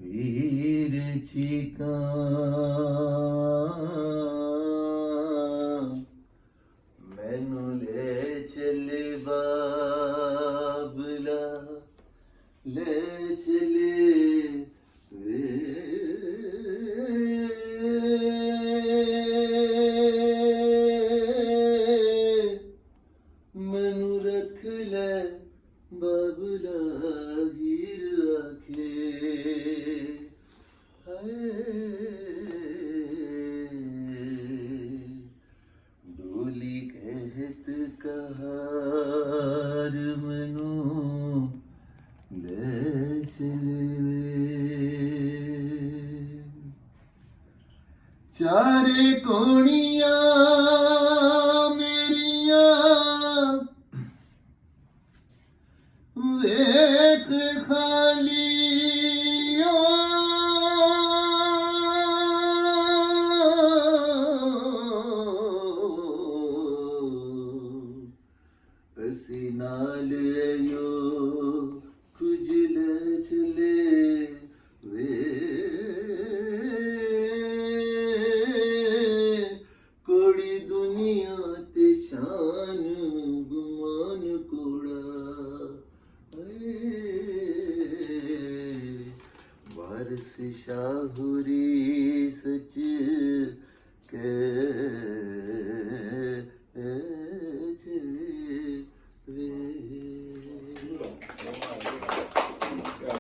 ਹੀਰ ਚੀਕਾਂ ਮੈਨੂੰ ਲੈ ਚੱਲੇ ਬਾਬਲਾ, ਲੈ ਚੱਲੇ ਵੇ ਮੈਨੂੰ ਰੱਖ ਲੈ ਬਾਬਲਾ ਹੀਰ ਆਖੇ ਡੋਲੀ ਕਹਿਤ ਕਹਾਰ ਮੈਨੂੰ ਲੈ ਚਲੇ ਚਾਰੇ ਕੋਣੀਆਂ ਮੇਰੀਆਂ ਵੇਖ ਖਾਲੀ ਅਸੀਂ ਨਾਲ ਆਇਓ ਕੁਝ ਲੈ ਚਲੇ ਵੇ ਕੋੜੀ ਦੁਨੀਆ ਤੇ ਸ਼ਾਨ ਗੁਮਾਨ ਕੋੜਾ ਵਾਰਸ ਸ਼ਾਹੁਰੀ ਸਚ ਕੇ